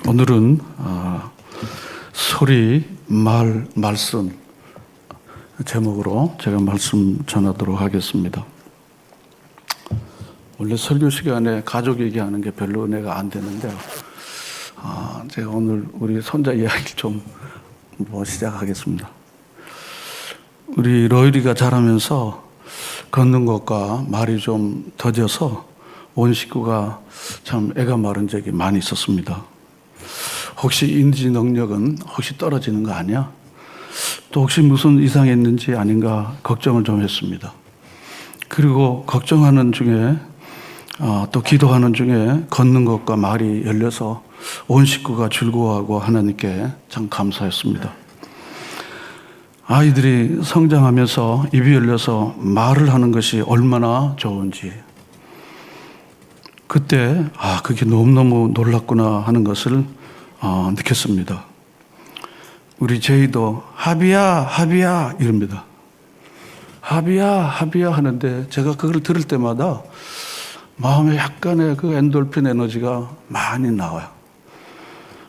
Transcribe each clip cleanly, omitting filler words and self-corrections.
오늘은 소리, 말씀 제목으로 제가 말씀 전하도록 하겠습니다. 원래 설교 시간에 가족 얘기하는 게 별로 은혜가 안 되는데 제가 오늘 우리 손자 이야기를 좀 시작하겠습니다. 우리 로이리가 자라면서 걷는 것과 말이 좀 더뎌서 온 식구가 참 애가 마른 적이 많이 있었습니다. 혹시 인지 능력은 혹시 떨어지는 거 아니야? 또 혹시 무슨 이상이 있는지 아닌가 걱정을 좀 했습니다. 그리고 걱정하는 중에 또 기도하는 중에 걷는 것과 말이 열려서 온 식구가 즐거워하고 하나님께 참 감사했습니다. 아이들이 성장하면서 입이 열려서 말을 하는 것이 얼마나 좋은지 그때 그게 너무너무 놀랐구나 하는 것을 느꼈습니다. 우리 제이도 하비야 이럽니다. 하비야 하는데 제가 그걸 들을 때마다 마음에 약간의 그 엔돌핀 에너지가 많이 나와요.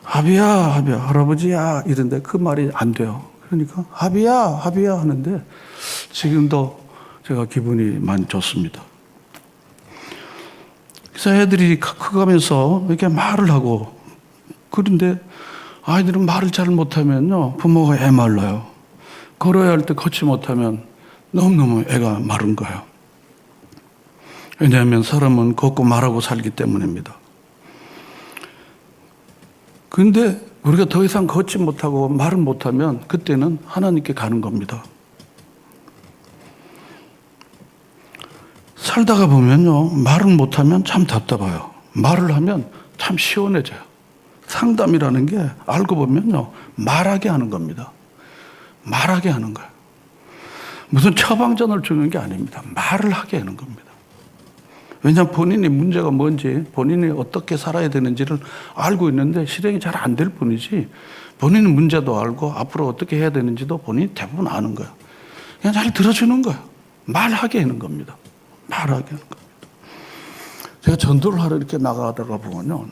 하비야 할아버지야 이런데 그 말이 안 돼요. 그러니까 하비야 하는데 지금도 제가 기분이 많이 좋습니다. 그래서 애들이 커가면서 이렇게 말을 하고 그런데 아이들은 말을 잘 못하면요 부모가 애 말라요. 걸어야 할 때 걷지 못하면 너무너무 애가 마른 거예요. 왜냐하면 사람은 걷고 말하고 살기 때문입니다. 그런데 우리가 더 이상 걷지 못하고 말을 못하면 그때는 하나님께 가는 겁니다. 살다가 보면요 말을 못하면 참 답답해요. 말을 하면 참 시원해져요. 상담이라는 게 알고 보면요 말하게 하는 겁니다. 말하게 하는 거예요. 무슨 처방전을 주는 게 아닙니다. 말을 하게 하는 겁니다. 왜냐하면 본인이 문제가 뭔지 본인이 어떻게 살아야 되는지를 알고 있는데 실행이 잘 안 될 뿐이지 본인은 문제도 알고 앞으로 어떻게 해야 되는지도 본인이 대부분 아는 거예요. 그냥 잘 들어주는 거예요. 말하게 하는 겁니다. 말하게 하는 겁니다. 제가 전도를 하러 이렇게 나가다가 보면요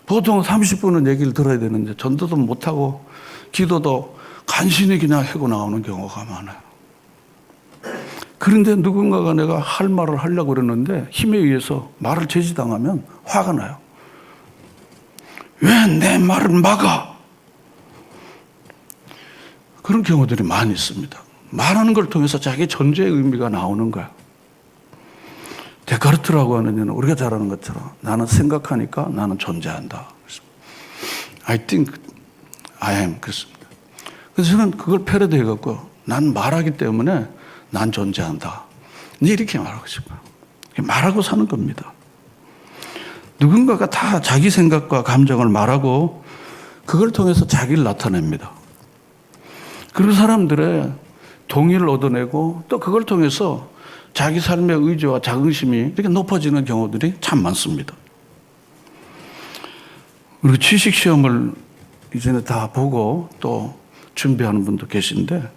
보통 30분은 얘기를 들어야 되는데 전도도 못하고 기도도 간신히 그냥 하고 나오는 경우가 많아요. 그런데 누군가가 내가 할 말을 하려고 그러는데 힘에 의해서 말을 제지당하면 화가 나요. 왜 내 말을 막아? 그런 경우들이 많이 있습니다. 말하는 걸 통해서 자기 존재의 의미가 나오는 거야. 데카르트라고 하는 이는 우리가 잘 아는 것처럼 나는 생각하니까 나는 존재한다. I think I am 그렇습니다. 그래서 저는 그걸 패러디 해갖고 난 말하기 때문에 난 존재한다. 이렇게 말하고 싶어요. 말하고 사는 겁니다. 누군가가 다 자기 생각과 감정을 말하고 그걸 통해서 자기를 나타냅니다. 그런 사람들의 동의를 얻어내고 또 그걸 통해서 자기 삶의 의지와 자긍심이 이렇게 높아지는 경우들이 참 많습니다. 그리고 취직시험을 이전에 다 보고 또 준비하는 분도 계신데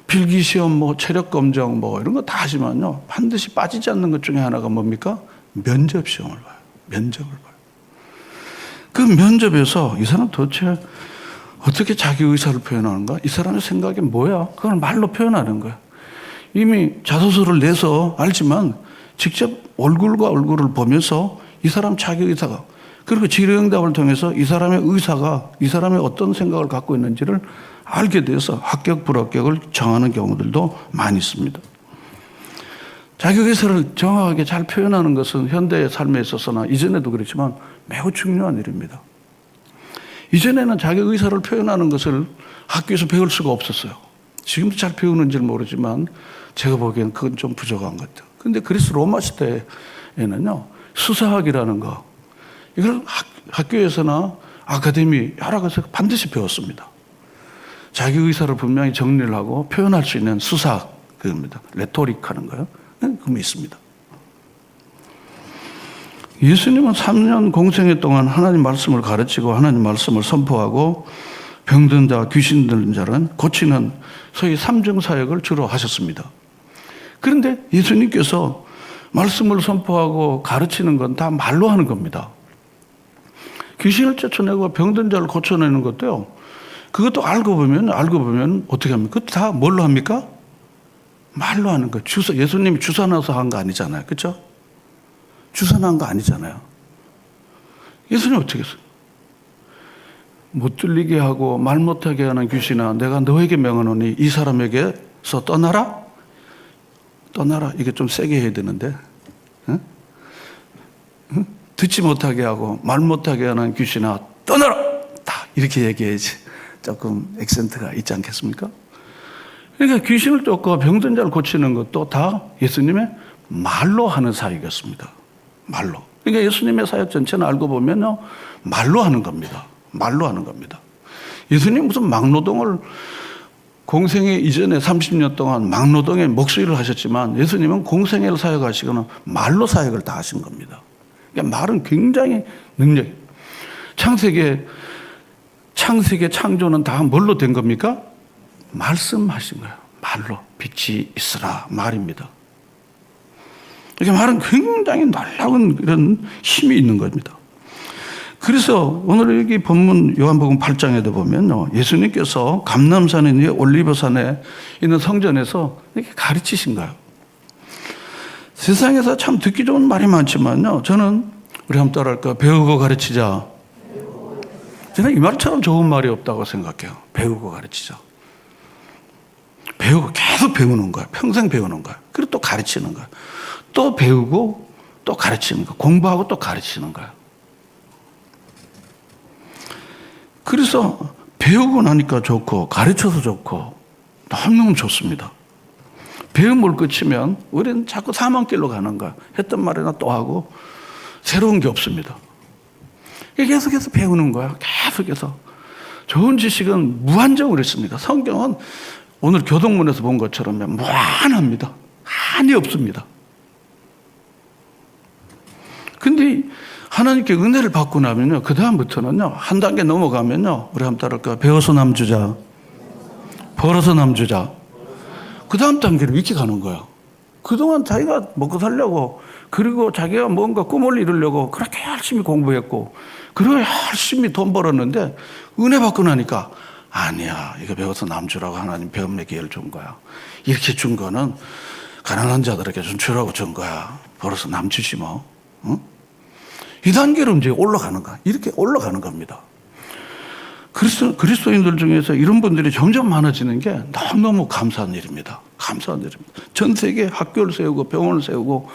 필기시험, 체력검정 이런 거 다 하지만요 반드시 빠지지 않는 것 중에 하나가 뭡니까? 면접시험을 봐요. 면접을 봐요. 그 면접에서 이 사람 도대체 어떻게 자기 의사를 표현하는가? 이 사람의 생각이 뭐야? 그걸 말로 표현하는 거야. 이미 자소서를 내서 알지만 직접 얼굴과 얼굴을 보면서 이 사람 자기 의사가 그리고 질의응답을 통해서 이 사람의 의사가 이 사람의 어떤 생각을 갖고 있는지를 알게 돼서 합격 불합격을 정하는 경우들도 많이 있습니다. 자기 의사를 정확하게 잘 표현하는 것은 현대의 삶에 있어서나 이전에도 그렇지만 매우 중요한 일입니다. 이전에는 자기 의사를 표현하는 것을 학교에서 배울 수가 없었어요. 지금도 잘 배우는지는 모르지만 제가 보기엔 그건 좀 부족한 것 같아요. 그런데 그리스 로마 시대에는요 수사학이라는 거 이걸 학교에서나 아카데미 여러 곳에서 반드시 배웠습니다. 자기 의사를 분명히 정리를 하고 표현할 수 있는 수사학 그겁니다. 레토릭 하는 거요. 그게 있습니다. 예수님은 3년 공생애 동안 하나님 말씀을 가르치고 하나님 말씀을 선포하고 병든 자, 귀신 들린 자는 고치는 소위 삼중사역을 주로 하셨습니다. 그런데 예수님께서 말씀을 선포하고 가르치는 건 다 말로 하는 겁니다. 귀신을 쫓아내고 병든 자를 고쳐내는 것도요. 그것도 알고 보면 어떻게 합니까? 그것도 다 뭘로 합니까? 말로 하는 거예요. 예수님이 주사 넣어서 한 거 아니잖아요. 그렇죠? 주사 넣은 거 아니잖아요. 예수님 어떻게 했어요? 못 들리게 하고 말 못하게 하는 귀신아, 내가 너에게 명하노니 이 사람에게서 떠나라? 떠나라. 이게 좀 세게 해야 되는데. 응? 응? 듣지 못하게 하고 말 못하게 하는 귀신아, 떠나라! 다 이렇게 얘기해야지. 조금 액센트가 있지 않겠습니까? 그러니까 귀신을 쫓고 병든 자를 고치는 것도 다 예수님의 말로 하는 사역이었습니다. 말로. 그러니까 예수님의 사역 전체는 알고 보면요, 말로 하는 겁니다. 말로 하는 겁니다. 예수님 무슨 막노동을 공생애 이전에 30년 동안 막노동에 목수일을 하셨지만 예수님은 공생애를 사역하시거나 말로 사역을 다 하신 겁니다. 그러니까 말은 굉장히 능력이. 창세기 창조는 다 뭘로 된 겁니까? 말씀하신 거예요. 말로. 빛이 있으라. 말입니다. 이렇게 말은 굉장히 놀라운 이런 힘이 있는 겁니다. 그래서 오늘 여기 본문 요한복음 8장에도 보면요, 예수님께서 감람산에 있는 올리브산에 있는 성전에서 이렇게 가르치신 거예요. 세상에서 참 듣기 좋은 말이 많지만요, 저는 우리 한번 따라할까요? 배우고 가르치자. 저는 이 말처럼 좋은 말이 없다고 생각해요. 배우고 가르치자. 배우고 계속 배우는 거예요. 평생 배우는 거예요. 그리고 또 가르치는 거예요. 또 배우고 또 가르치는 거예요. 공부하고 또 가르치는 거예요. 그래서 배우고 나니까 좋고 가르쳐서 좋고 너무너무 좋습니다. 배움을 끝이면 우리는 자꾸 사망길로 가는 거야. 했던 말이나 또 하고 새로운 게 없습니다. 계속해서 배우는 거야. 계속해서. 좋은 지식은 무한정으로 있습니다. 성경은 오늘 교동문에서 본 것처럼 무한합니다. 한이 없습니다. 근데 하나님께 은혜를 받고 나면요, 그 다음부터는요, 한 단계 넘어가면요, 우리 한번 따라할까요? 배워서 남주자, 벌어서 남주자. 그 다음 단계로 이렇게 가는 거예요. 그동안 자기가 먹고 살려고, 그리고 자기가 뭔가 꿈을 이루려고 그렇게 열심히 공부했고, 그리고 열심히 돈 벌었는데, 은혜 받고 나니까, 아니야, 이거 배워서 남주라고 하나님 배움의 기회를 준 거야. 이렇게 준 거는 가난한 자들에게 좀 주라고 준 거야. 벌어서 남주지 뭐. 응? 이 단계로 이제 올라가는 거야. 이렇게 올라가는 겁니다. 그리스도인들 중에서 이런 분들이 점점 많아지는 게 너무너무 감사한 일입니다. 감사한 일입니다. 전 세계 학교를 세우고 병원을 세우고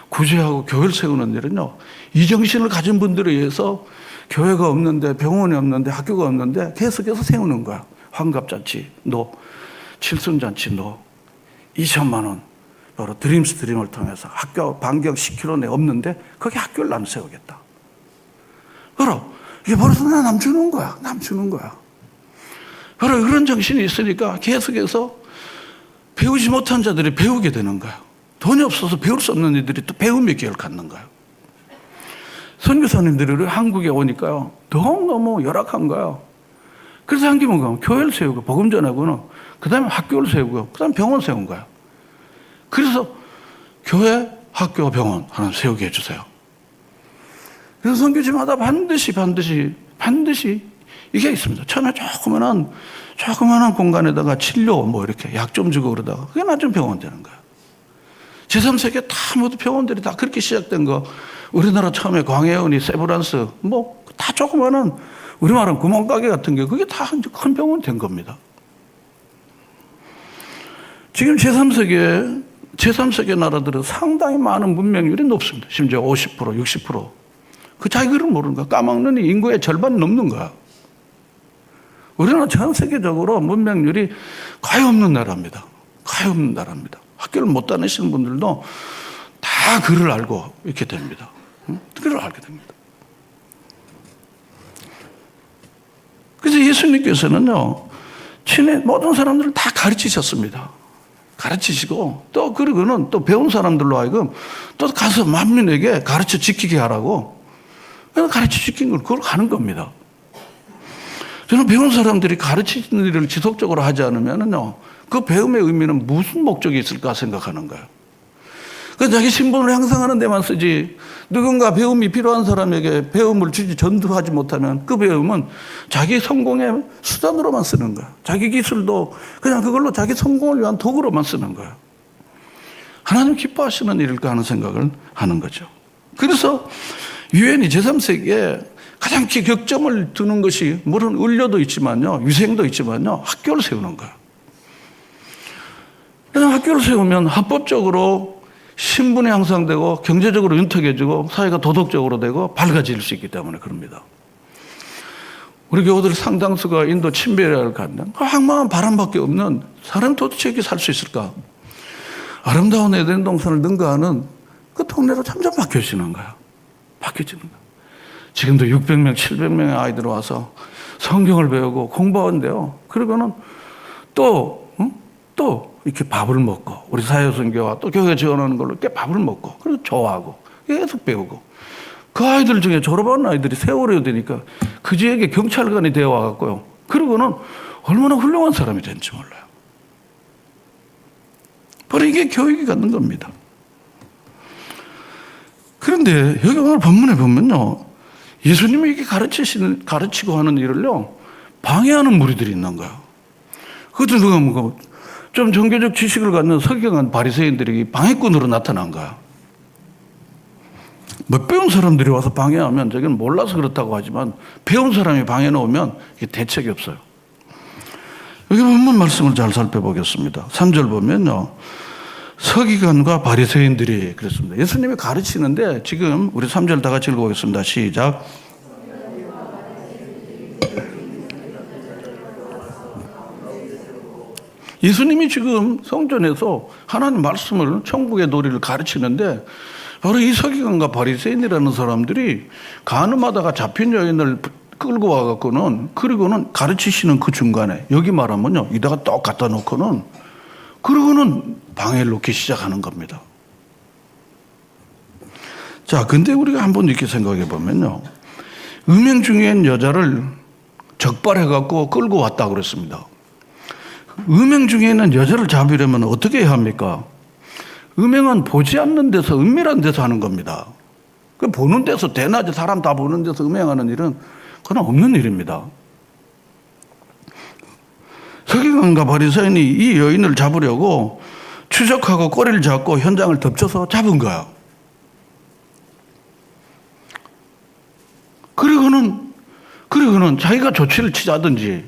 구제하고 교회를 세우는 일은요, 이 정신을 가진 분들에 의해서 교회가 없는데 병원이 없는데 학교가 없는데 계속해서 세우는 거야. 환갑잔치 너, 칠순잔치 너, 2천만 원 바로 드림스 드림을 통해서 학교 반경 10km 내 없는데 거기 학교를 남 세우겠다. 바로 이게 벌써 남 주는 거야. 남 주는 거야. 바로 그런 정신이 있으니까 계속해서 배우지 못한 자들이 배우게 되는 거야. 돈이 없어서 배울 수 없는 이들이 또 배움의 기회를 갖는 거야. 선교사님들이 한국에 오니까요, 너무너무 열악한 거야. 그래서 한 김은 가면 교회를 세우고 복음 전하고는 그 다음에 학교를 세우고 그 다음에 병원 세운 거야. 그래서 교회, 학교, 병원 하나 세우게 해주세요. 그래서 선교지마다 반드시 이게 있습니다. 처음에 조그만한 공간에다가 진료 뭐 이렇게 약 좀 주고 그러다가 그게 나중에 병원 되는 거야. 제3세계 다 모두 병원들이 다 그렇게 시작된 거. 우리나라 처음에 광해은이 세브란스 뭐 다 조그만한 우리말은 구멍가게 같은 게 그게 다 이제 큰 병원 된 겁니다. 지금 제3세계 나라들은 상당히 많은 문명률이 높습니다. 심지어 50%, 60%. 그 자기를 모르는 거야. 까먹는 인구의 절반 넘는 거야. 우리나라 전 세계적으로 문명률이 거의 없는 나라입니다. 거의 없는 나라입니다. 학교를 못 다니시는 분들도 다 글을 알고 이렇게 됩니다. 글을 알게 됩니다. 그래서 예수님께서는요, 친히 모든 사람들을 다 가르치셨습니다. 가르치시고 또 그리고는 또 배운 사람들로 하여금 또 가서 만민에게 가르쳐 지키게 하라고 가르쳐 지키는 걸 그걸 하는 겁니다. 저는 배운 사람들이 가르치는 일을 지속적으로 하지 않으면요, 그 배움의 의미는 무슨 목적이 있을까 생각하는 거예요. 그 자기 신분을 향상하는 데만 쓰지, 누군가 배움이 필요한 사람에게 배움을 주지 전도하지 못하면 그 배움은 자기 성공의 수단으로만 쓰는 거야. 자기 기술도 그냥 그걸로 자기 성공을 위한 도구로만 쓰는 거야. 하나님 기뻐하시는 일일까 하는 생각을 하는 거죠. 그래서 유엔이 제3세기에 가장 격점을 두는 것이 물론 의료도 있지만요, 위생도 있지만요, 학교를 세우는 거예요. 그래서 학교를 세우면 합법적으로 신분이 향상되고 경제적으로 윤택해지고 사회가 도덕적으로 되고 밝아질 수 있기 때문에 그럽니다. 우리 교우들 상당수가 인도 친배를 갖는 황망한 바람밖에 없는 사람 도대체 이렇게 살 수 있을까? 아름다운 에덴 동산을 능가하는 그 동네로 점점 바뀌어지는 거야. 바뀌어지는 거야. 지금도 600명, 700명의 아이들 와서 성경을 배우고 공부하는데요. 그러고는 또 이렇게 밥을 먹고, 우리 사회선교와 또 교회 지원하는 걸로 이렇게 밥을 먹고, 그리고 좋아하고, 계속 배우고. 그 아이들 중에 졸업한 아이들이 세월이 되니까 그지에게 경찰관이 되어 와갖고요. 그러고는 얼마나 훌륭한 사람이 됐는지 몰라요. 바로 이게 교육이 갖는 겁니다. 그런데 여기 오늘 본문에 보면요, 예수님이 이렇게 가르치고 하는 일을요, 방해하는 무리들이 있는 거예요. 그것도 누가 뭐, 좀 종교적 지식을 갖는 석경한 바리새인들이 방해꾼으로 나타난 거야. 못 배운 사람들이 와서 방해하면 저기는 몰라서 그렇다고 하지만 배운 사람이 방해 놓으면 이게 대책이 없어요. 여기 본문 말씀을 잘 살펴보겠습니다. 3절 보면요, 서기관과 바리새인들이 그랬습니다. 예수님이 가르치는데 지금 우리 3절 다 같이 읽어보겠습니다. 시작. 예수님이 지금 성전에서 하나님 말씀을, 천국의 도리를 가르치는데 바로 이 서기관과 바리새인이라는 사람들이 간음하다가 잡힌 여인을 끌고 와갖고는, 그리고는 가르치시는 그 중간에, 여기 말하면요, 이다가 떡 갖다 놓고는, 그러고는 방해를 놓기 시작하는 겁니다. 자, 근데 우리가 한번 이렇게 생각해 보면요, 음행 중인 여자를 적발해갖고 끌고 왔다 그랬습니다. 음행 중에 있는 여자를 잡으려면 어떻게 해야 합니까? 음행은 보지 않는 데서, 은밀한 데서 하는 겁니다. 그 보는 데서, 대낮에 사람 다 보는 데서 음행하는 일은 그건 없는 일입니다. 서기관과 바리새인이 이 여인을 잡으려고 추적하고 꼬리를 잡고 현장을 덮쳐서 잡은 거야. 그리고는 자기가 조치를 취하든지,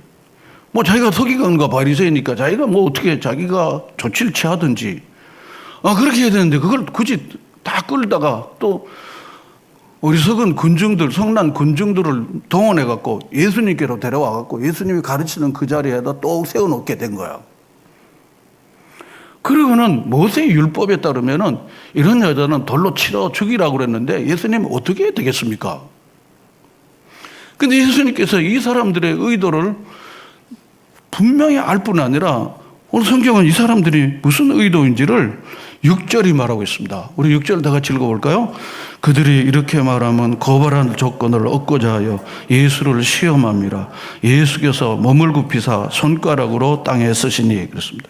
뭐 자기가 서기관과 바리새이니까 자기가 뭐 어떻게 자기가 조치를 취하든지, 그렇게 해야 되는데 그걸 굳이 다 끌다가 또 어리석은 군중들, 성난 군중들을 동원해갖고 예수님께로 데려와갖고 예수님이 가르치는 그 자리에다 또 세워놓게 된 거야. 그리고는 모세의 율법에 따르면은 이런 여자는 돌로 치러 죽이라고 그랬는데 예수님은 어떻게 해야 되겠습니까? 근데 예수님께서 이 사람들의 의도를 분명히 알 뿐 아니라 오늘 성경은 이 사람들이 무슨 의도인지를 6절이 말하고 있습니다. 우리 6절 다 같이 읽어볼까요? 그들이 이렇게 말하면 고발한 조건을 얻고자 하여 예수를 시험함이라. 예수께서 몸을 굽히사 손가락으로 땅에 쓰시니 그랬습니다.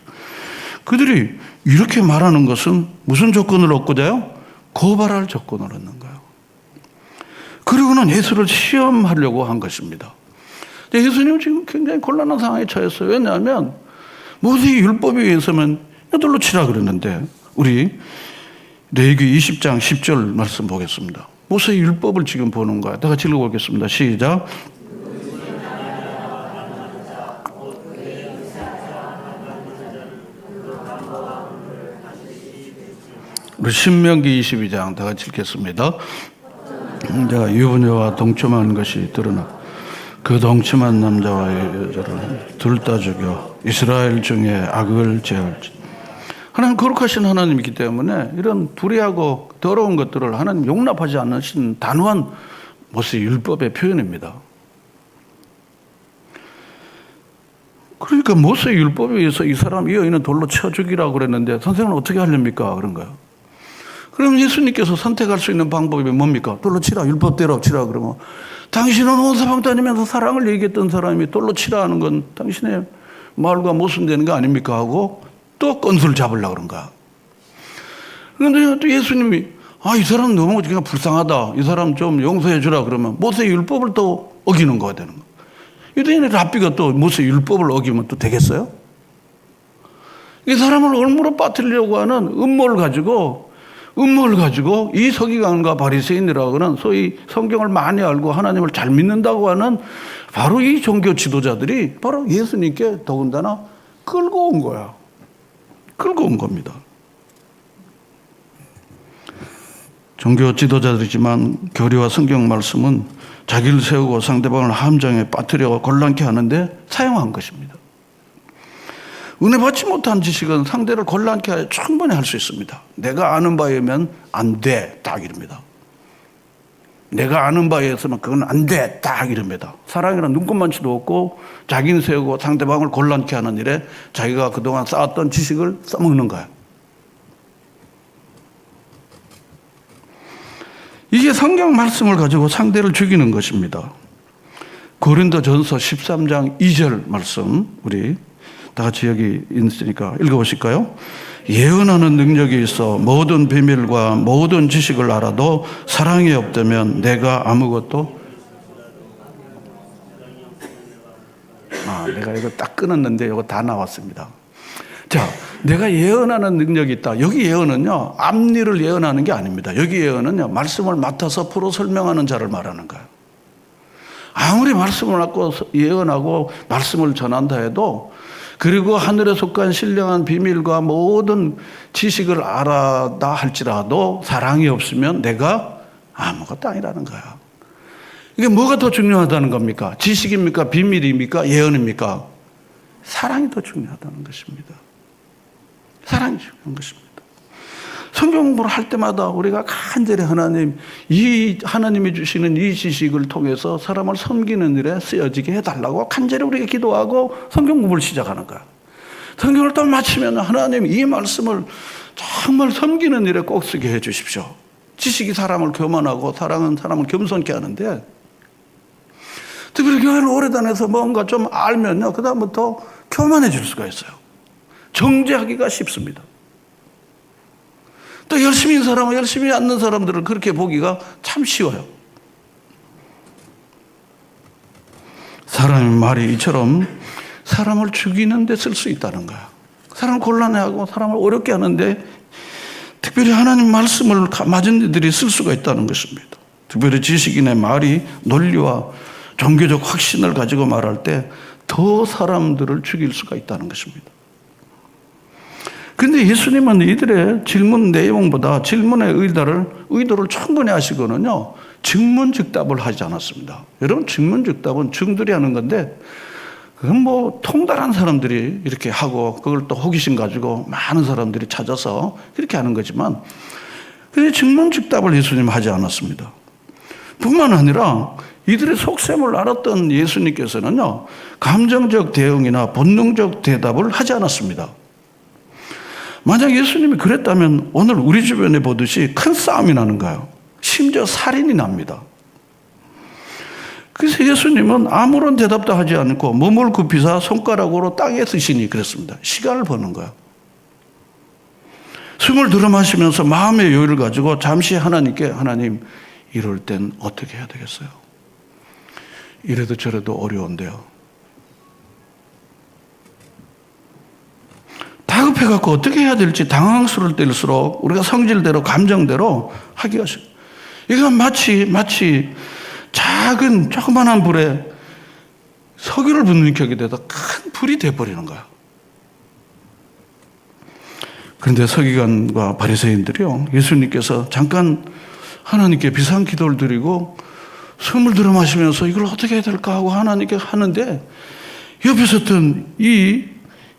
그들이 이렇게 말하는 것은 무슨 조건을 얻고자요? 고발할 조건을 얻는 거예요. 그리고는 예수를 시험하려고 한 것입니다. 예수님은 지금 굉장히 곤란한 상황에 처했어요. 왜냐하면 모세의 율법에 의해서는 돌로 치라 그랬는데, 우리 레위기 20장 10절 말씀 보겠습니다. 모세의 율법을 지금 보는 거야. 다 같이 읽어보겠습니다. 시작. 우리 신명기 22장 다 같이 읽겠습니다. 자, 유부녀와 동침하는 것이 드러나 그 동침한 남자와 여자를 둘 다 죽여 이스라엘 중에 악을 제할지. 하나님 거룩하신 하나님이기 때문에 이런 불의하고 더러운 것들을 하나님 용납하지 않으신 단호한 모세의 율법의 표현입니다. 그러니까 모세의 율법에 의해서 이 사람, 이 여인은 돌로 쳐 죽이라고 그랬는데 선생님은 어떻게 하렵니까? 그런 거예요. 그럼 예수님께서 선택할 수 있는 방법이 뭡니까? 돌로 치라, 율법대로 치라. 그러면 당신은 온 사방 다니면서 사랑을 얘기했던 사람이 돌로 치라 하는 건 당신의 말과 모순되는 거 아닙니까? 하고 또 건수를 잡으려고 그런 거야. 그런데 또 예수님이 이 사람 너무 그냥 불쌍하다. 이 사람 좀 용서해 주라 그러면 모세 율법을 또 어기는 거가 되는 거예요. 유대인의 랍비가 또 모세 율법을 어기면 또 되겠어요? 이 사람을 얼무로 빠뜨리려고 하는 음모를 가지고 이 서기관과 바리새인이라고 하는 소위 성경을 많이 알고 하나님을 잘 믿는다고 하는 바로 이 종교 지도자들이 바로 예수님께 더군다나 끌고 온 거야. 끌고 온 겁니다. 종교 지도자들이지만 교리와 성경 말씀은 자기를 세우고 상대방을 함정에 빠뜨려 곤란케 하는데 사용한 것입니다. 은혜 받지 못한 지식은 상대를 곤란케 하여 충분히 할 수 있습니다. 내가 아는 바에 의하면 안 돼. 딱 이럽니다. 내가 아는 바에 의해서는 그건 안 돼. 딱 이럽니다. 사랑이란 눈꽃만치도 없고 자기는 세우고 상대방을 곤란케 하는 일에 자기가 그동안 쌓았던 지식을 써먹는 거예요. 이게 성경 말씀을 가지고 상대를 죽이는 것입니다. 고린도전서 13장 2절 말씀 우리 다 같이 여기 있으니까 읽어보실까요? 예언하는 능력이 있어 모든 비밀과 모든 지식을 알아도 사랑이 없다면 내가 아무것도 내가 이거 딱 끊었는데 이거 다 나왔습니다. 자, 내가 예언하는 능력이 있다. 여기 예언은요, 앞일을 예언하는 게 아닙니다. 여기 예언은요, 말씀을 맡아서 풀어 설명하는 자를 말하는 거예요. 아무리 말씀을 갖고 예언하고 말씀을 전한다 해도 그리고 하늘에 속한 신령한 비밀과 모든 지식을 알아다 할지라도 사랑이 없으면 내가 아무것도 아니라는 거야. 이게 뭐가 더 중요하다는 겁니까? 지식입니까? 비밀입니까? 예언입니까? 사랑이 더 중요하다는 것입니다. 사랑이 중요한 것입니다. 성경 공부를 할 때마다 우리가 간절히 하나님이 주시는 이 지식을 통해서 사람을 섬기는 일에 쓰여지게 해달라고 간절히 우리가 기도하고 성경 공부를 시작하는 거야. 성경을 딱 마치면 하나님 이 말씀을 정말 섬기는 일에 꼭 쓰게 해 주십시오. 지식이 사람을 교만하고 사랑은 사람을 겸손케 하는데 특별히 교회를 오래 다녀서 뭔가 좀 알면요, 그다음부터 교만해질 수가 있어요. 정죄하기가 쉽습니다. 또 열심히 있는 사람은 열심히 않는 사람들을 그렇게 보기가 참 쉬워요. 사람의 말이 이처럼 사람을 죽이는 데 쓸 수 있다는 거야. 사람을 곤란해하고 사람을 어렵게 하는데 특별히 하나님 말씀을 맞은 이들이 쓸 수가 있다는 것입니다. 특별히 지식인의 말이 논리와 종교적 확신을 가지고 말할 때 더 사람들을 죽일 수가 있다는 것입니다. 그런데 예수님은 이들의 질문 내용보다 질문의 의도를 충분히 아시고는요, 증문즉답을 하지 않았습니다. 여러분, 증문즉답은 증들이 하는 건데, 그건 뭐 통달한 사람들이 이렇게 하고, 그걸 또 호기심 가지고 많은 사람들이 찾아서 그렇게 하는 거지만, 근데 증문즉답을 예수님은 하지 않았습니다. 뿐만 아니라 이들의 속셈을 알았던 예수님께서는요, 감정적 대응이나 본능적 대답을 하지 않았습니다. 만약 예수님이 그랬다면 오늘 우리 주변에 보듯이 큰 싸움이 나는 거예요. 심지어 살인이 납니다. 그래서 예수님은 아무런 대답도 하지 않고 몸을 굽히사 손가락으로 땅에 쓰시니 그랬습니다. 시간을 버는 거예요. 숨을 들어마시면서 마음의 여유를 가지고 잠시 하나님께, 하나님, 이럴 땐 어떻게 해야 되겠어요? 이래도 저래도 어려운데요. 다급해갖고 어떻게 해야 될지 당황스러울 때일수록 우리가 성질대로 감정대로 하기가 쉽습니다. 이건 마치 작은 조그만한 불에 석유를 붓는 격이 돼서 큰 불이 돼버리는 거야. 그런데 서기관과 바리새인들이요, 예수님께서 잠깐 하나님께 비상기도를 드리고 숨을 들어 마시면서 이걸 어떻게 해야 될까 하고 하나님께 하는데 옆에서 있던 이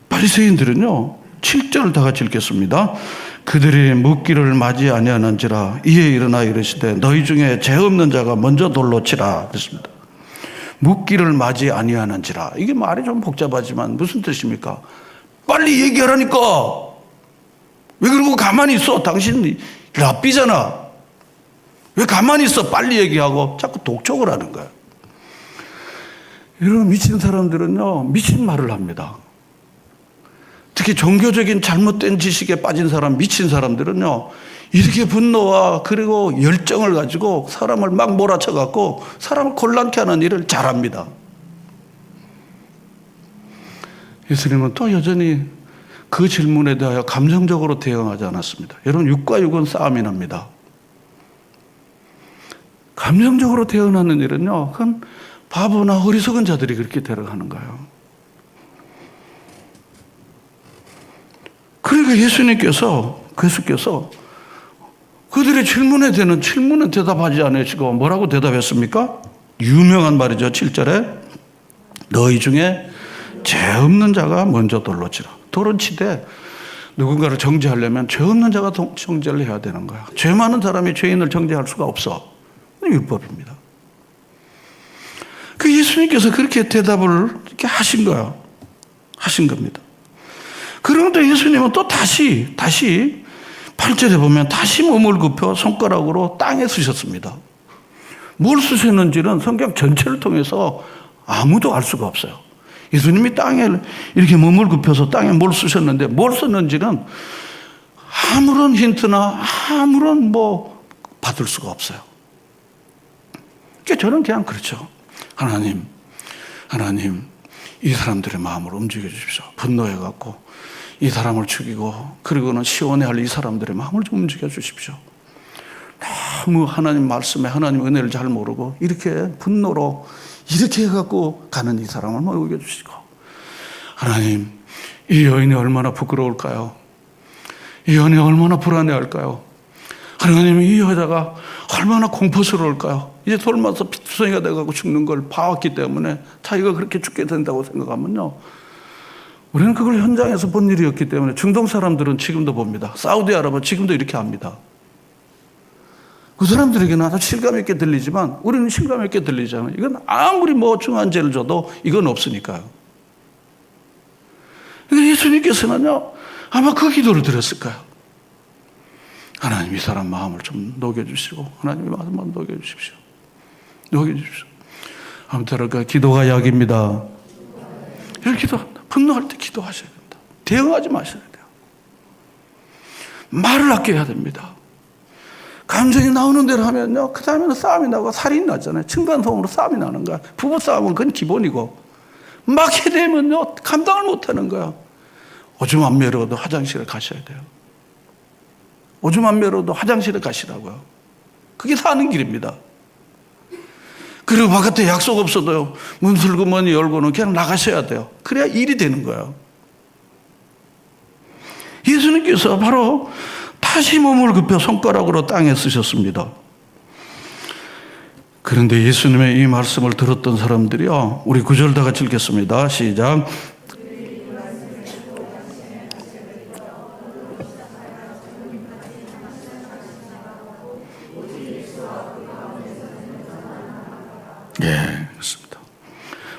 바리새인들은요, 7절을 다 같이 읽겠습니다. 그들이 묻기를 맞이 아니하는지라 이에 일어나 이르시되 너희 중에 죄 없는 자가 먼저 돌로 치라 그랬습니다. 묻기를 맞이 아니하는지라, 이게 말이 좀 복잡하지만 무슨 뜻입니까? 빨리 얘기하라니까. 왜 그러고 가만히 있어? 당신 랍비잖아. 왜 가만히 있어? 빨리 얘기하고 자꾸 독촉을 하는 거야. 이런 미친 사람들은요, 미친 말을 합니다. 특히 종교적인 잘못된 지식에 빠진 사람, 미친 사람들은요, 이렇게 분노와 그리고 열정을 가지고 사람을 막 몰아쳐 갖고 사람을 곤란케 하는 일을 잘합니다. 예수님은 또 여전히 그 질문에 대하여 감정적으로 대응하지 않았습니다. 여러분, 육과 육은 싸움이 납니다. 감정적으로 대응하는 일은요, 그건 바보나 어리석은 자들이 그렇게 대응하는 거예요. 그러니까 예수께서 그들의 질문에 대한 질문은 대답하지 않으시고 뭐라고 대답했습니까? 유명한 말이죠. 7절에 너희 중에 죄 없는 자가 먼저 돌로 치라. 돌은 치되 누군가를 정죄하려면 죄 없는 자가 정죄를 해야 되는 거야. 죄 많은 사람이 죄인을 정죄할 수가 없어. 율법입니다. 그 예수님께서 그렇게 대답을 이렇게 하신 거예요. 하신 겁니다. 그런데 예수님은 또 다시 8절에 보면 다시 몸을 굽혀 손가락으로 땅에 쓰셨습니다. 뭘 쓰셨는지는 성경 전체를 통해서 아무도 알 수가 없어요. 예수님이 땅에 이렇게 몸을 굽혀서 땅에 뭘 쓰셨는데 뭘 썼는지는 아무런 힌트나 아무런 받을 수가 없어요. 그러니까 저는 그냥 그렇죠. 하나님, 이 사람들의 마음을 움직여 주십시오. 분노해갖고 이 사람을 죽이고 그리고는 시원해할 이 사람들의 마음을 좀 움직여 주십시오. 너무 하나님 말씀에 하나님 은혜를 잘 모르고 이렇게 분노로 이렇게 해갖고 가는 이 사람을 먹여 주시고, 하나님, 이 여인이 얼마나 부끄러울까요? 이 여인이 얼마나 불안해할까요? 하나님, 이 여자가 얼마나 공포스러울까요? 이제 돌면서 피투성이가 돼가고 죽는 걸 봐왔기 때문에 자기가 그렇게 죽게 된다고 생각하면요, 우리는 그걸 현장에서 본 일이었기 때문에 중동 사람들은 지금도 봅니다. 사우디아라비아 지금도 이렇게 합니다. 그 사람들에게는 아주 실감 있게 들리지만 우리는 실감 있게 들리잖아요. 이건 아무리 중한 죄를 줘도 이건 없으니까요. 그러니까 예수님께서는요, 아마 그 기도를 드렸을 까요? 하나님, 이 사람 마음을 좀 녹여주시고 하나님의 마음을 녹여주십시오. 녹여주십시오. 아무튼 그 기도가 약입니다. 이렇게 기도합니다. 분노할 때 기도하셔야 됩니다. 대응하지 마셔야 돼요. 말을 아껴야 됩니다. 감정이 나오는 대로 하면요, 그 다음에는 싸움이 나고 살인이 나잖아요. 층간소음으로 싸움이 나는 거야. 부부싸움은 그건 기본이고, 막 해대면요, 감당을 못 하는 거야. 오줌 안 매려도 화장실에 가셔야 돼요. 오줌 안 매려도 화장실에 가시라고요. 그게 사는 길입니다. 그리고 바깥에 약속 없어도요, 문슬그머니 열고는 그냥 나가셔야 돼요. 그래야 일이 되는 거예요. 예수님께서 바로 다시 몸을 굽혀 손가락으로 땅에 쓰셨습니다. 그런데 예수님의 이 말씀을 들었던 사람들이요, 우리 9절 다 같이 읽겠습니다. 시작. 예, 그렇습니다.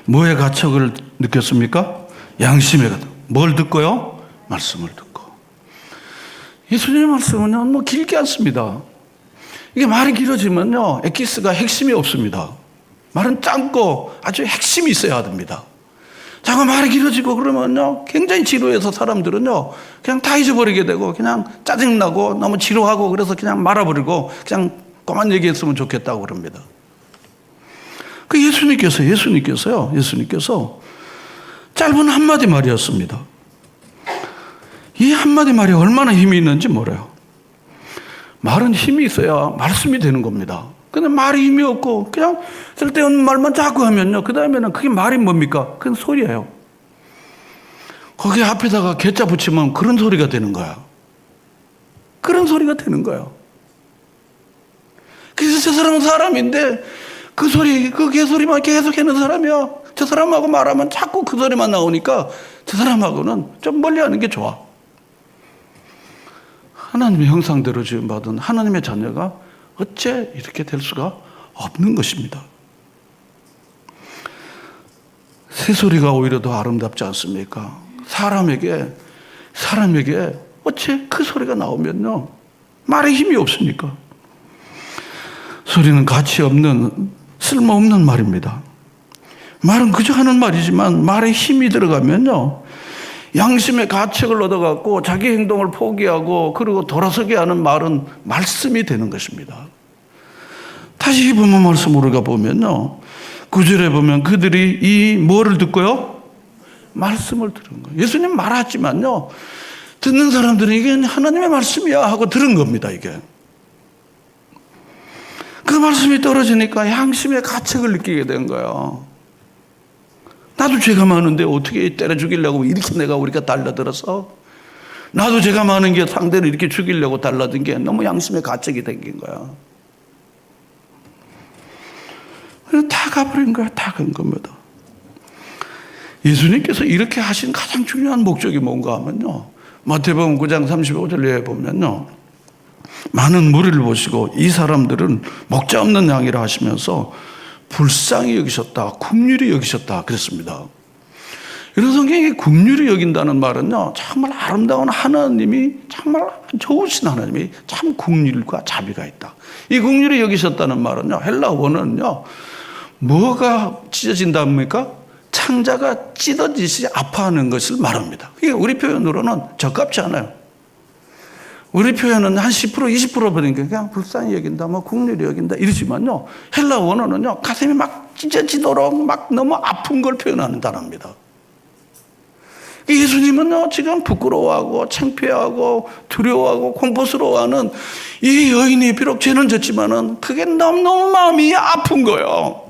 뭐의 가책을 느꼈습니까? 양심의 가책. 뭘 듣고요? 말씀을 듣고. 예수님의 말씀은요, 길지 않습니다. 이게 말이 길어지면요, 엑기스가 핵심이 없습니다. 말은 짧고 아주 핵심이 있어야 됩니다. 자꾸 말이 길어지고 그러면요, 굉장히 지루해서 사람들은요, 그냥 다 잊어버리게 되고, 그냥 짜증나고 너무 지루하고 그래서 그냥 말아버리고, 그냥 그만 얘기했으면 좋겠다고 그럽니다. 그 예수님께서 짧은 한마디 말이었습니다. 이 한마디 말이 얼마나 힘이 있는지 몰라요. 말은 힘이 있어야 말씀이 되는 겁니다. 근데 말이 힘이 없고 그냥 쓸데없는 말만 자꾸 하면요, 그 다음에는 그게 말이 뭡니까? 그건 소리예요. 거기 앞에다가 개자 붙이면 그런 소리가 되는 거야. 그런 소리가 되는 거예요. 그래서 저 사람은 사람인데 그 소리, 그 개소리만 계속 하는 사람이야. 저 사람하고 말하면 자꾸 그 소리만 나오니까 저 사람하고는 좀 멀리 하는 게 좋아. 하나님의 형상대로 지음받은 하나님의 자녀가 어째 이렇게 될 수가 없는 것입니다. 새소리가 오히려 더 아름답지 않습니까? 사람에게 어째 그 소리가 나오면요, 말에 힘이 없으니까. 소리는 가치 없는, 쓸모없는 말입니다. 말은 그저 하는 말이지만 말에 힘이 들어가면요, 양심의 가책을 얻어갖고 자기 행동을 포기하고 그리고 돌아서게 하는 말은 말씀이 되는 것입니다. 다시 본문 말씀 우리가 보면요, 9절에 보면 그들이 이 뭐를 듣고요? 말씀을 들은 거예요. 예수님 말하지만요, 듣는 사람들은 이게 하나님의 말씀이야 하고 들은 겁니다. 이게 그 말씀이 떨어지니까 양심의 가책을 느끼게 된 거예요. 나도 죄가 많은데 어떻게 때려 죽이려고 이렇게 내가 우리가 달라들어서, 나도 죄가 많은 게 상대를 이렇게 죽이려고 달라든 게 너무 양심의 가책이 생긴 거야. 그래서 다 가버린 거야. 다 간 겁니다. 예수님께서 이렇게 하신 가장 중요한 목적이 뭔가 하면요, 마태복음 9장 35절에 보면요, 많은 무리를 보시고 이 사람들은 목자 없는 양이라 하시면서 불쌍히 여기셨다, 긍휼히 여기셨다 그랬습니다. 이런 성경에 긍휼히 여긴다는 말은요, 정말 아름다운 하나님이, 정말 좋으신 하나님이 참 긍휼과 자비가 있다. 이 긍휼히 여기셨다는 말은요, 헬라 원어는요, 뭐가 찢어진답니까? 창자가 찢어지시 아파하는 것을 말합니다. 이게 우리 표현으로는 적합치 않아요. 우리 표현은 한 10%, 20% 버리니까 그냥 불쌍히 여긴다, 뭐 긍휼히 여긴다 이러지만요, 헬라 원어는요, 가슴이 막 찢어지도록 막 너무 아픈 걸 표현하는 단어입니다. 예수님은요, 지금 부끄러워하고 창피하고 두려워하고 공포스러워하는 이 여인이 비록 죄는 졌지만은 그게 너무너무 마음이 아픈 거예요.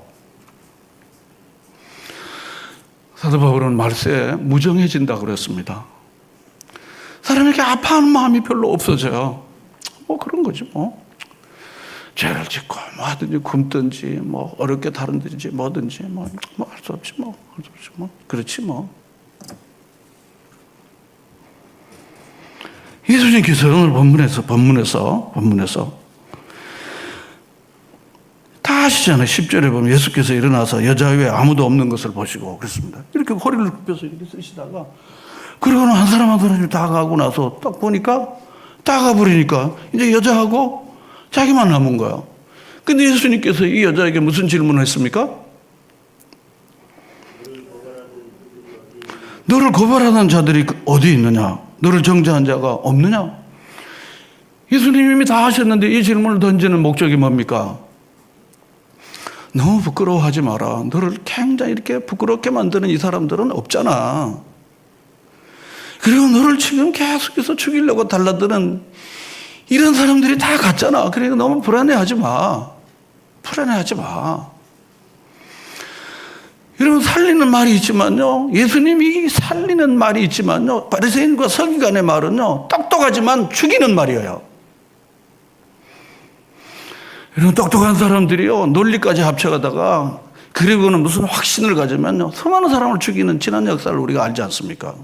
사도 바울은 말세에 무정해진다고 그랬습니다. 사람이 이렇게 아파하는 마음이 별로 없어져요. 뭐 그런 거지 뭐. 죄를 짓고 뭐 하든지 굶든지 뭐 어렵게 다룬든지 뭐든지 뭐 할 수 없지 뭐. 할 수 없지 뭐. 그렇지 뭐. 예수님께서 오늘 본문에서 다 아시잖아요. 10절에 보면 예수께서 일어나서 여자 외에 아무도 없는 것을 보시고 그랬습니다. 이렇게 허리를 굽혀서 이렇게 쓰시다가, 그러고는 한 사람 한 사람이 다 가고 나서 딱 보니까, 다 가버리니까 이제 여자하고 자기만 남은 거야. 근데 예수님께서 이 여자에게 무슨 질문을 했습니까? 너를 고발하는 자들이 어디 있느냐? 너를 정죄한 자가 없느냐? 예수님이 이미 다 하셨는데 이 질문을 던지는 목적이 뭡니까? 너무 부끄러워하지 마라. 너를 굉장히 이렇게 부끄럽게 만드는 이 사람들은 없잖아. 그리고 너를 지금 계속해서 죽이려고 달라드는 이런 사람들이 다 갔잖아. 그러니까 너무 불안해하지 마. 불안해하지 마. 여러분, 살리는 말이 있지만요, 예수님이 살리는 말이 있지만요, 바리새인과 서기관의 말은요, 똑똑하지만 죽이는 말이에요. 이런 똑똑한 사람들이요, 논리까지 합쳐가다가, 그리고는 무슨 확신을 가지면요, 수많은 사람을 죽이는 지난 역사를 우리가 알지 않습니까?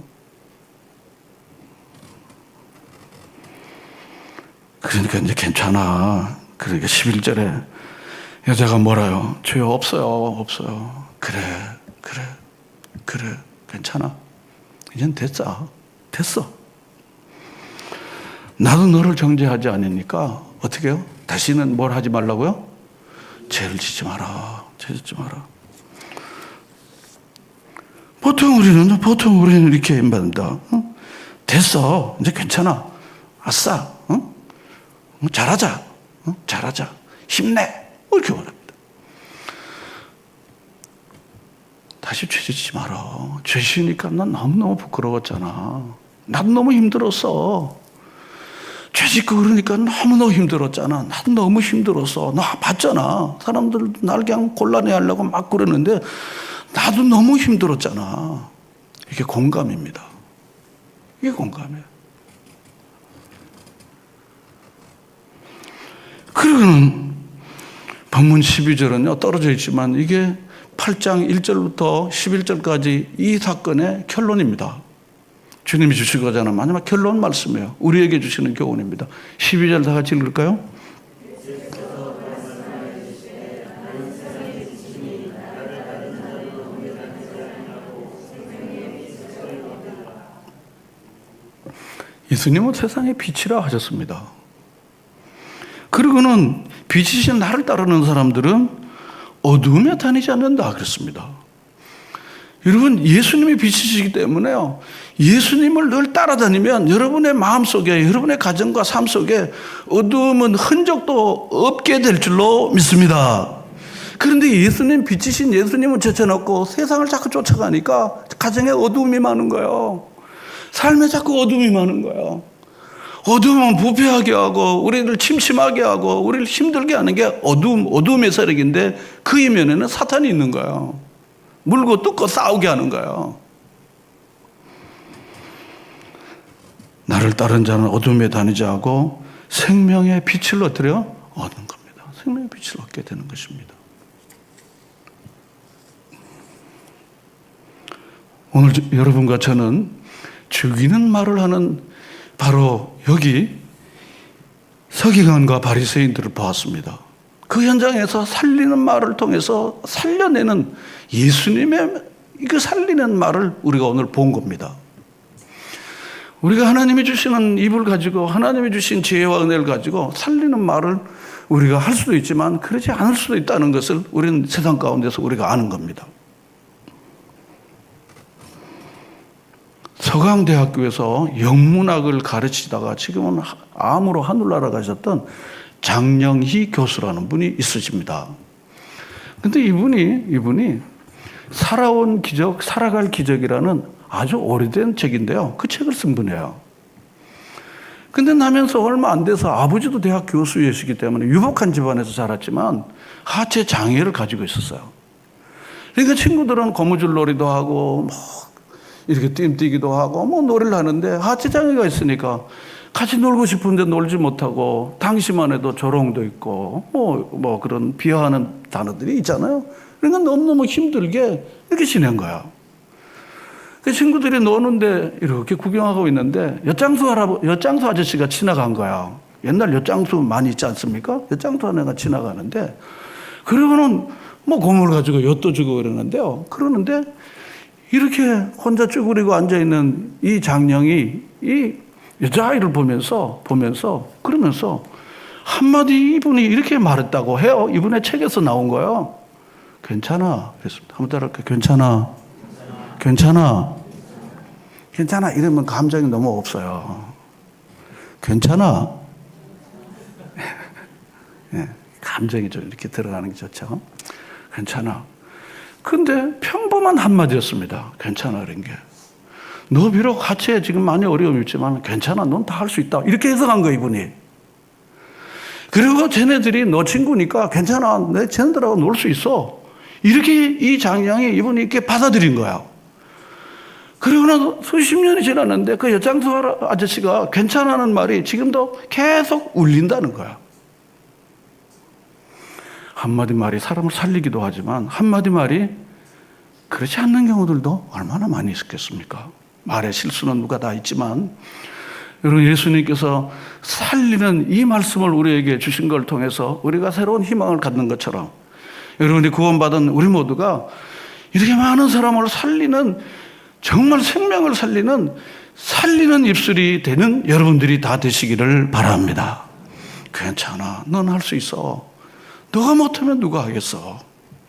그러니까 이제 괜찮아. 그러니까 11절에 여자가 뭐라요? 주여 없어요. 그래, 괜찮아. 이젠 됐어. 나도 너를 정죄하지 않으니까 어떻게 해요? 다시는 뭘 하지 말라고요? 죄를 짓지 마라. 보통 우리는 이렇게 임받는다. 됐어. 이제 괜찮아. 아싸. 잘하자. 힘내. 이렇게 말합니다. 다시 죄 짓지 마라. 죄 지으니까 난 너무너무 부끄러웠잖아. 나도 너무 힘들었어. 죄 짓고 그러니까 너무너무 힘들었잖아. 나도 너무 힘들었어. 너 봤잖아. 사람들 날 그냥 곤란해하려고 막 그러는데 나도 너무 힘들었잖아. 이게 공감입니다. 이게 공감이에요. 그러고는 본문 12절은요, 떨어져 있지만 이게 8장 1절부터 11절까지 이 사건의 결론입니다. 주님이 주시고자 하는 마지막 결론 말씀이에요. 우리에게 주시는 교훈입니다. 12절 다 같이 읽을까요? 예수님은 세상의 빛이라 하셨습니다. 그리고는 빛이신 나를 따르는 사람들은 어두움에 다니지 않는다 그랬습니다. 여러분, 예수님이 빛이시기 때문에요. 예수님을 늘 따라다니면 여러분의 마음속에, 여러분의 가정과 삶 속에 어두움은 흔적도 없게 될 줄로 믿습니다. 그런데 예수님, 빛이신 예수님은 제쳐놓고 세상을 자꾸 쫓아가니까 가정에 어두움이 많은 거예요. 삶에 자꾸 어두움이 많은 거예요. 어두움은 부패하게 하고 우리를 침침하게 하고 우리를 힘들게 하는 게 어두움의 세력인데 그 이면에는 사탄이 있는 거예요. 물고 뜯고 싸우게 하는 거예요. 나를 따른 자는 어둠에 다니지 않고 생명의 빛을 얻는 겁니다. 생명의 빛을 얻게 되는 것입니다. 오늘 여러분과 저는 죽이는 말을 하는 바로 여기 서기관과 바리새인들을 보았습니다. 그 현장에서 살리는 말을 통해서 살려내는 예수님의 그 살리는 말을 우리가 오늘 본 겁니다. 우리가 하나님이 주시는 입을 가지고 하나님이 주신 지혜와 은혜를 가지고 살리는 말을 우리가 할 수도 있지만 그렇지 않을 수도 있다는 것을 우리는 세상 가운데서 우리가 아는 겁니다. 서강대학교에서 영문학을 가르치다가 지금은 암으로 하늘나라 가셨던 장영희 교수라는 분이 있으십니다. 근데 이분이 살아온 기적, 살아갈 기적이라는 아주 오래된 책인데요. 그 책을 쓴 분이에요. 근데 나면서 얼마 안 돼서 아버지도 대학 교수이시기 때문에 유복한 집안에서 자랐지만 하체 장애를 가지고 있었어요. 그러니까 친구들은 거무줄 놀이도 하고 뭐 이렇게 띄엄띄기도 하고 뭐 놀이를 하는데 하체 장애가 있으니까 같이 놀고 싶은데 놀지 못하고 당시만 해도 조롱도 있고 뭐 그런 비하하는 단어들이 있잖아요. 그러니까 너무너무 힘들게 이렇게 지낸 거야. 그 친구들이 노는데 이렇게 구경하고 있는데 엿장수 아저씨가 지나간 거야. 옛날 엿장수 많이 있지 않습니까? 엿장수 하나가 지나가는데 그러고는 뭐 고물 가지고 엿도 주고 그러는데요. 그러는데 이렇게 혼자 쭈그리고 앉아있는 이 장령이 이 여자아이를 보면서 그러면서 한마디 이분이 이렇게 말했다고 해요. 이분의 책에서 나온 거예요. 괜찮아. 그랬습니다. 한번 따라할게요. 괜찮아. 이러면 감정이 너무 없어요. 괜찮아. 네, 감정이 좀 이렇게 들어가는 게 좋죠. 괜찮아. 근데 평범한 한마디였습니다. 괜찮아, 그런 게. 너 비록 하체에 지금 많이 어려움이 있지만 괜찮아, 넌 다 할 수 있다. 이렇게 해석한 거예요, 이분이. 그리고 쟤네들이 너 친구니까 괜찮아, 내 쟤네들하고 놀 수 있어. 이렇게 이 장량이 이분이 이렇게 받아들인 거야. 그리고 나서 수십 년이 지났는데 그 엿장수 아저씨가 괜찮아는 말이 지금도 계속 울린다는 거야. 한마디 말이 사람을 살리기도 하지만 한마디 말이 그렇지 않는 경우들도 얼마나 많이 있었겠습니까? 말의 실수는 누가 다 있지만 여러분, 예수님께서 살리는 이 말씀을 우리에게 주신 걸 통해서 우리가 새로운 희망을 갖는 것처럼 여러분이 구원받은 우리 모두가 이렇게 많은 사람을 살리는, 정말 생명을 살리는 입술이 되는 여러분들이 다 되시기를 바랍니다. 괜찮아, 넌 할 수 있어. 너가 못하면 누가 하겠어?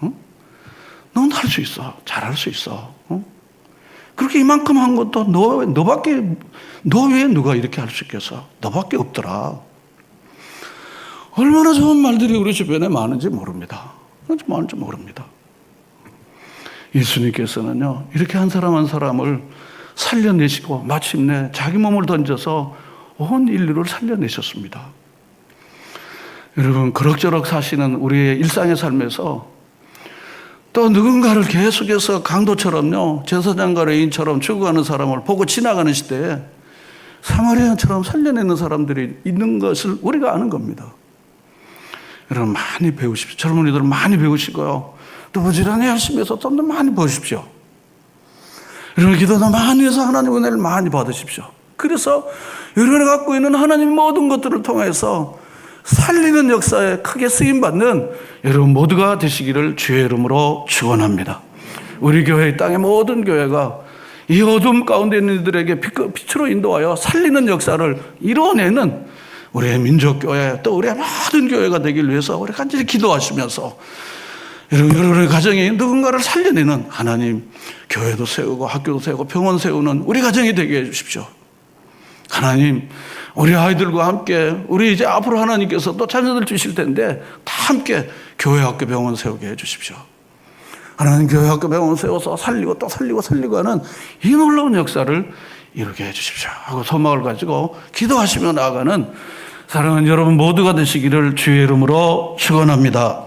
응? 넌 할 수 있어. 잘할 수 있어. 응? 그렇게 이만큼 한 것도 너 외에 누가 이렇게 할 수 있겠어? 너밖에 없더라. 얼마나 좋은 말들이 우리 주변에 많은지 모릅니다. 예수님께서는요, 이렇게 한 사람 한 사람을 살려내시고 마침내 자기 몸을 던져서 온 인류를 살려내셨습니다. 여러분, 그럭저럭 사시는 우리의 일상의 삶에서 또 누군가를 계속해서 강도처럼요, 제사장과 레인처럼 죽어가는 사람을 보고 지나가는 시대에 사마리아처럼 살려내는 사람들이 있는 것을 우리가 아는 겁니다. 여러분, 많이 배우십시오. 젊은이들 많이 배우시고요. 또 부지런히 열심히 해서 돈도 많이 버십시오. 여러분, 기도도 많이 해서 하나님의 은혜를 많이 받으십시오. 그래서 여러분이 갖고 있는 하나님의 모든 것들을 통해서 살리는 역사에 크게 쓰임받는 여러분 모두가 되시기를 주의 이름으로 축원합니다. 우리 교회, 땅의 모든 교회가 이 어둠 가운데 있는 이들에게 빛으로 인도하여 살리는 역사를 이뤄내는 우리의 민족교회, 또 우리의 모든 교회가 되길 위해서 우리 간절히 기도하시면서 여러분의 가정에 누군가를 살려내는 하나님 교회도 세우고 학교도 세우고 병원 세우는 우리 가정이 되게 해주십시오. 하나님, 우리 아이들과 함께 우리 이제 앞으로 하나님께서 또 자녀들 주실 텐데 다 함께 교회, 학교, 병원 세우게 해주십시오. 하나님, 교회, 학교, 병원 세워서 살리고 또 살리고 하는 이 놀라운 역사를 이루게 해주십시오 하고 소망을 가지고 기도하시며 나아가는 사랑하는 여러분 모두가 되시기를 주의 이름으로 축원합니다.